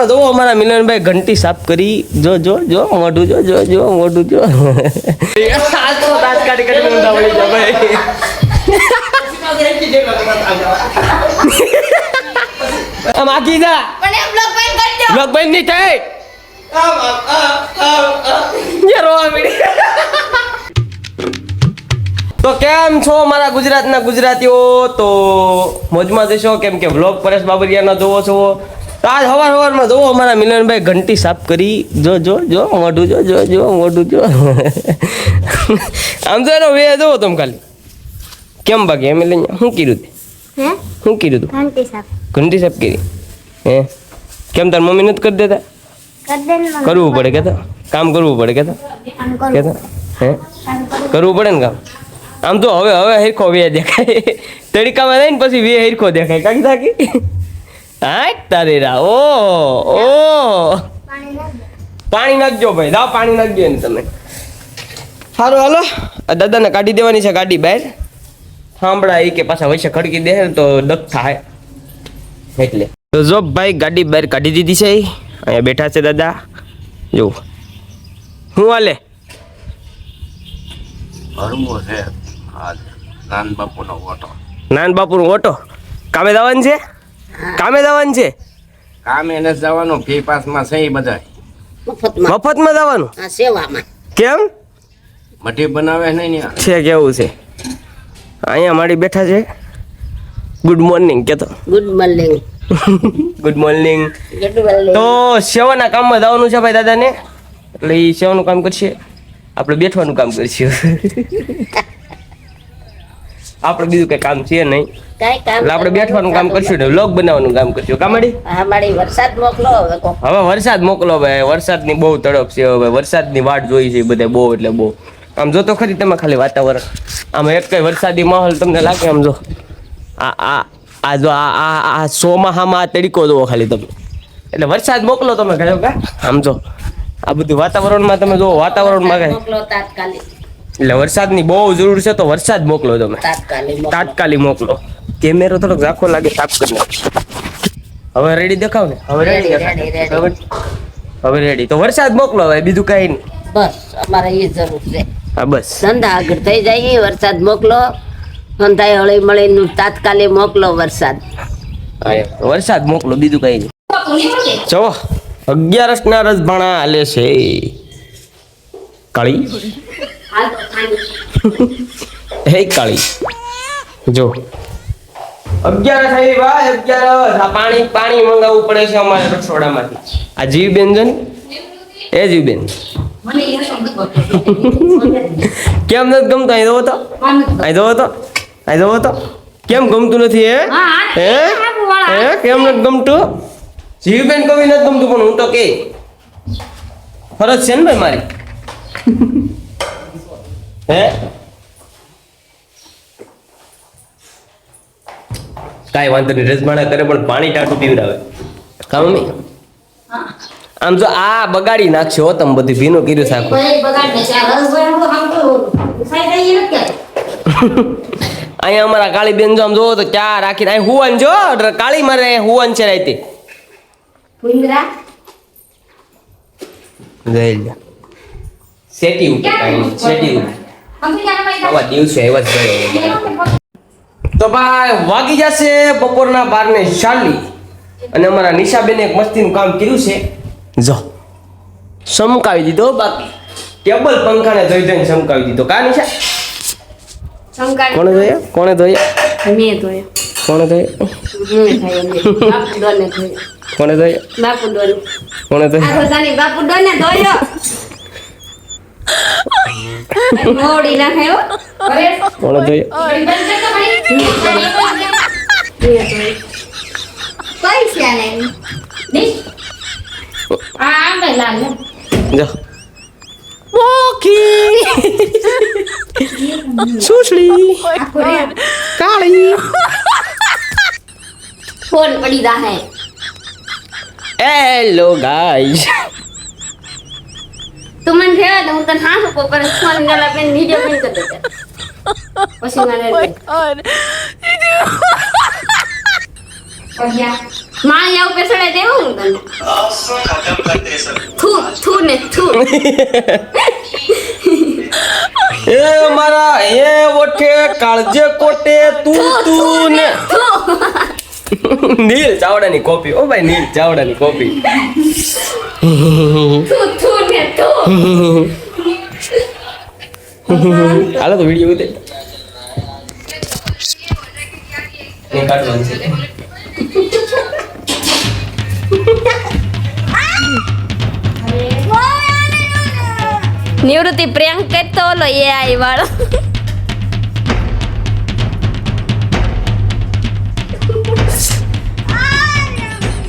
સવારમાં જો અમારા મિલનભાઈ ઘંટી સાફ કરી જો જો જો મોઢું જો જો જો મોઢું જો આ તો તાત્કાલિક કરી ઊંધા વળી જા ભાઈ આમ આખી જા પણ એ બ્લોગ બંધ કરી દો. બ્લોગ બંધ નહીં થાય ये रोવા મળી તો કેમ છો મારા ગુજરાતના ગુજરાતીઓ તો મોજમાં જશો કેમ કે વ્લોગ પરેશ બાબરિયાનો જોવો છો તો આજ સવારમાં જોવો અમારા મિલનભાઈ ઘંટી સાફ કરી જો જો જો મોઢું જો જો જો મોઢું જો આમ તો એનો વે જોવો તમે ખાલી કેમ બાકી એમ લઈને શું કર્યું તે હે શું કર્યું તું ઘંટી સાફ ઘંટી સાફ કરી હે કેમ તાર મમ્મી નથી કરી દેતા કર દે ને મને. કરવું પડે કેતા કામ કરવું પડે કેતા આમ કરો. કેતા હે આમ કરો. કરવું પડે ને કામ આમ તો હવે હેરખો વે દેખાય તડકામાં જાય ને પછી વે હેરખો દેખાય કાકી થાકી હા તારે રા ઓ પાણી નાખ દે. પાણી નાખજો ભાઈ જાઓ પાણી નાખજો ને તમે સારું હાલો આ દાદાને કાઢી દેવાની છે ગાડી બહાર સાંભળા એ કે પાછા વૈસે ખડકી દે ને તો ડક થાય એટલે તો જો ભાઈ ગાડી બહાર કાઢી દીધી છે અહીંયા બેઠા છે દાદા જો હું હાલે હરમો છે આજ નાન બાપુનો ઓટો નાન બાપુનો ઓટો કામે જવાનું છે કામે જવાનું છે કામ એને જવાનું ફી પાસમાં છે બધા મફતમાં જવાનું સેવામાં કેમ મઠી બનાવે નહીં ને છે કેવું છે અહીંયા મારી બેઠા છે ગુડ મોર્નિંગ કેતો good morning. Good morning good morning. તો સેવાના કામમાં જવાનું છે ભાઈ દાદાને એટલે એ સેવાનું કામ કરશે આપણે બેઠવાનું કામ કરશું આપણે બીજું કઈ કામ છે નહીં કાંઈ કામ એટલે આપણે બેઠવાનું કામ કરશું ને વ્લોગ બનાવવાનું કામ કરશું કામડી અમારી વરસાદ મોકલો હવે કોક. હવે વરસાદ મોકલો ભાઈ વરસાદની બહુ તડપ છે હવે વરસાદની વાટ જોઈ છે બધે બહુ એટલે બહુ આમ જો તો ખરી તમે ખાલી વાતાવરણ આમ એક કઈ વરસાદી માહોલ તમને લાગે આમ જો આ જો આ ચોમાહામાં આ તડકો જોવો ખાલી તમે એટલે વરસાદ મોકલો તમે કહ્યું કા આમ જો આ બધું વાતાવરણમાં તમે જો વાતાવરણમાં કઈ મોકલો તાત્કાલિક. એટલે વરસાદની બહુ જરૂર છે તો વરસાદ મોકલો તમે તાત્કાલિક મોકલો. તાત્કાલિક મોકલો કેમેરો થોડોક ઝાંખો લાગે સાફ કરી નાખ હવે રેડી દેખાવ ને હવે રેડી Ready, ready. દેખાવ હવે રેડી તો વરસાદ મોકલો હવે બીજું કઈ નહીં બસ અમારે એ જરૂર છે હા બસ ધંધા આગળ થઈ જાય વરસાદ મોકલો ધંધા હળી મળીને તાત્કાલિક મોકલો વરસાદ. વરસાદ મોકલો બીજું કઈ નહીં જો 11 ના રસભાણા હાલે છે કાળી હે કાળી જો 11 થઈ ભાઈ 11 આ પાણી મંગાવવું પડે છે અમારે રસોડામાંથી આ જીવબેન છે ને એ જીવબેન કેમ નથી ગમતું અહીં જોવો તો અહીં જોવો તો કેમ ગમતું નથી હે કેમ નથી ગમતું જીવબેન કવિ નથી ગમતું પણ હું તો કે ફરજ છે ને ભાઈ મારી હે કાંઈ વાંધો નહીં રસભાણા કરે પણ પાણી ટાટું પીવડાવે કા મમ્મી આમ જો આ બગાડી નાખશે હો તમે બધું ભીનું કર્યું સાખું અહીંયા અમારા કાળી બેન જો આમ જોવો તો ચા રાખીને અહીં હુવન જો કાળી મારે હુવન છે રાતે જઈ લે સેટી ઉપર કાંઈ સેટી ઉપર આવા દિવસે આવ્યા જ તો ભાઈ વાગી જશે બપોરના 12:40 અને અમારા નિશાબેને એક મસ્તીનું કામ કર્યું છે જો સમકાવી દીધો બાકી ટેબલ પંખાને ધોઈ ધોઈને સમકાવી દીધો કા નિશા કોણે ધોયા કોણે ધોયા મેં ધોયો. કોણે ધોયા કોણે ધોયા બાપુ ડોને કોણે ધોયા બાપુ ડોને ધોયો. મોડી નાખ્યો કોણે ધોયા પૈસા નહીં જો મોકી સુસલી કાળી ફોન પડી રહે હેલો ગાઈસ તું મને કહેવા દે હું તને હાથ ઉપર પર ફોન ગલા પેન વિડિયો પેન કરી દે પછી મને ઓયા માળિયા ઉપર ચડે દેવું હું તને થૂ ને થૂ એ મારા એ ઓઠે કાળજે કોટે તું ને નીલ ચાવડાની કોપી ઓ ભાઈ નીલ ચાવડાની કોપી થૂ ને થૂ હાલો તો વિડીયો ઉતાર ને કાઢવાનું છે નિવૃત્તિ પ્રેંક કરતો ઓલો એ આઈ વાળો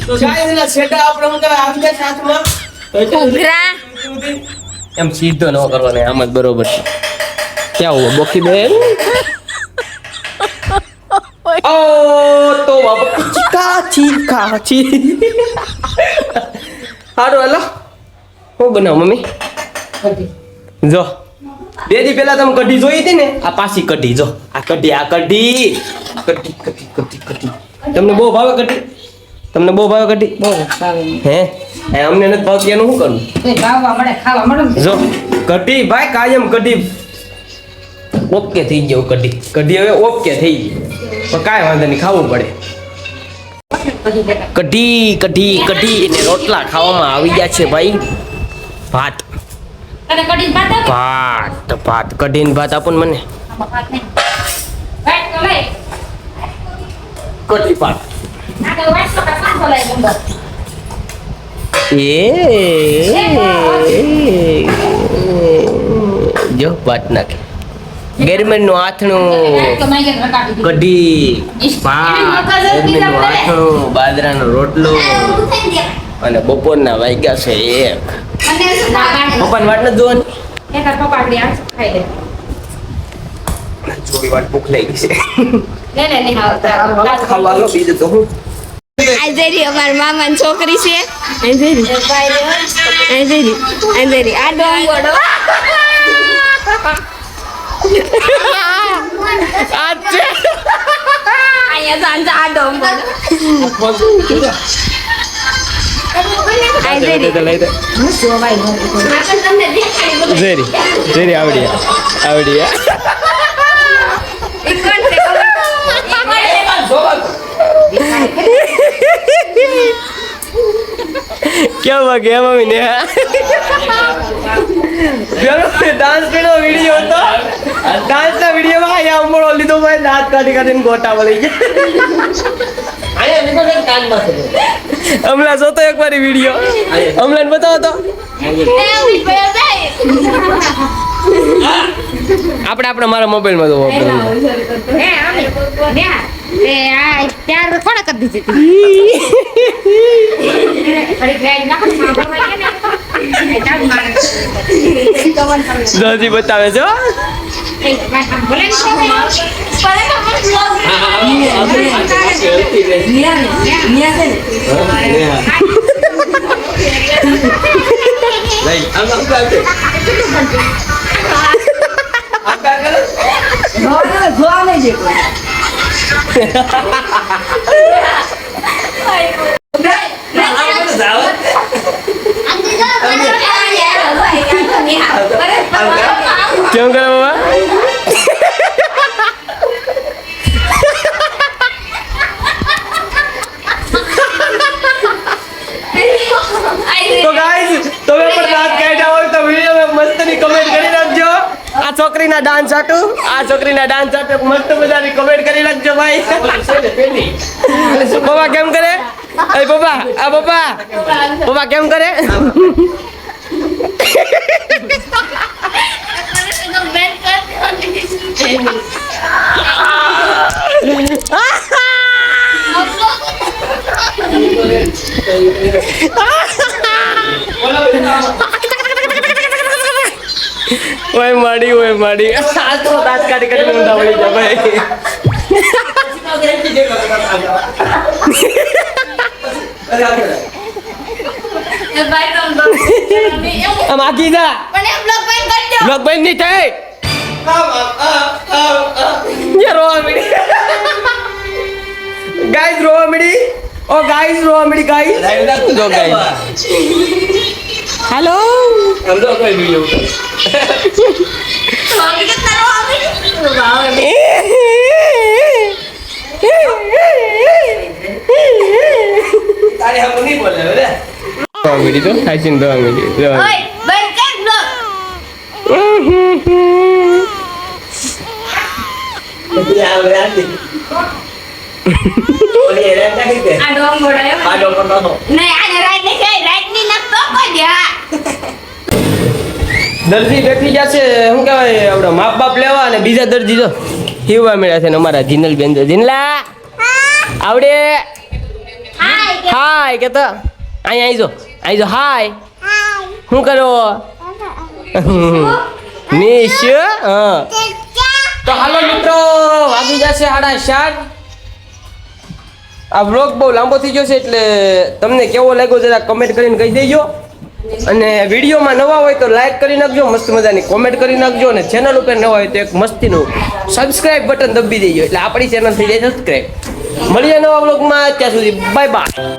તો ગાઈસ એના સેટા આપણે હું કરે આવી જાય સાથમાં ઉઘરા એમ સીધો ન કરવાનો આમ જ બરોબર છે ક્યાં હુआ બોખી બેન ઓ તો બાબા ચીકા હારો હાલો હું બનાવ મમ્મી જો બે દી પહેલા તમે કઢી જોઈ હતી ને આ પાછી કઢી જો આ કઢી તમને બહુ ભાવે કઢી તમને બહુ ભાવે કઢી હે અમને નથી ભાવતી એનું શું કરવું જો કઢી ભાઈ કાયમ કઢી ઓકે થઈ ગયો કઢી હવે ઓકે થઈ ગઈ પણ કાંઈ વાંધો નહીં ખાવું પડે કઢી અને રોટલા ખાવામાં આવી ગયા છે ભાઈ ભાત કઢી ને ભાત આપો ને મને કઢી ભાત જો ભાત નાખે ગેરમેન નું આથણું કઢી ભાત ગેરમેન નું આથણું બાજરાનો રોટલો અને બપોરના વાગ્યા છે એક પપ્પાની વાટ નથી જોવાની જોવી વાટ ભૂખ લાગી છે ખાવા લો બીજું તો હું આંધેરી અમાર મામાની છોકરી છે આંધેરી આ ડોંગોડો અહીંયા સાંજે આ ડોંગોડો જેરી આવડી क्या हुआ क्या मम्मी ने डांस करनो वीडियो હતો डांस ના વિડિયો માં આ ઉમળો લીધો ભાઈ દાંત કાઢી કાઢીને ગોટા વળી ગયા આયા નિકો કાન માં છે હમણાં જોતો એકવાર વિડિયો હમણાં બતાવો તો આપણે મારા મોબાઈલ માં જોવો દાદી બતાવે છો क्यों करा बाबा तो गाइस તમે પણ દાંત કાઢ્યા હોય તો વિડિયોમાં મસ્તની કમેન્ટ કરી નાખજો આ છોકરીના ડાન્સ આટુ મસ્ત મજાની કમેન્ટ કરી નાખજો ભાઈ બાબા કેમ કરે એ બાબા કેમ કરે ઓય માડી સાતો દાંત કાઢી ઊંધા વળી જા ભાઈ આમ આગી જા બ્લોગ બંધ નહીં થાય યાર રોવા મળી ગાઈસ રોવા મળી ઓ ગાઈસ રો અમડી ગાઈસ લાઈવ રાખજો જો ગાઈસ હાલો આમ તો કોઈ વિડિયો તારે હમ નહીં બોલે રે અમડી તો ખાઈન દો અમડી ઓય બંધ કર લો આ ડોમ ગોળો નહીં આને રાઈટ નહીં ખાય રાઈટ ની નખતો કોઈ દે દર્દી બેઠી જશે શું કહેવાય આપણે માપ બાપ લેવા અને બીજા દર્દી તો હિવા મળ્યા છે ને અમારા જીનલ બેન તો જીનલા આવડે હાય કે તો અહીંયા આવી જો હાય શું કરો નિશ હા તો હાલો મિત્રો વાગી જશે 7:30 આ વ્લોગ બહુ લાંબો થઈ ગયો છે એટલે તમને કેવો લાગ્યો જરા કમેન્ટ કરીને કહી દેજો અને વિડીયોમાં નવા હોય તો લાઈક કરી નાખજો મસ્ત મજાની કોમેન્ટ કરી નાખજો અને ચેનલ ઉપર નવા હોય તો એક મસ્તીનું સબસ્ક્રાઇબ બટન દબી દેજો એટલે આપણી ચેનલ થઈ જાય સબસ્ક્રાઇબ મળીએ નવા વ્લોગમાં ત્યાં સુધી બાય બાય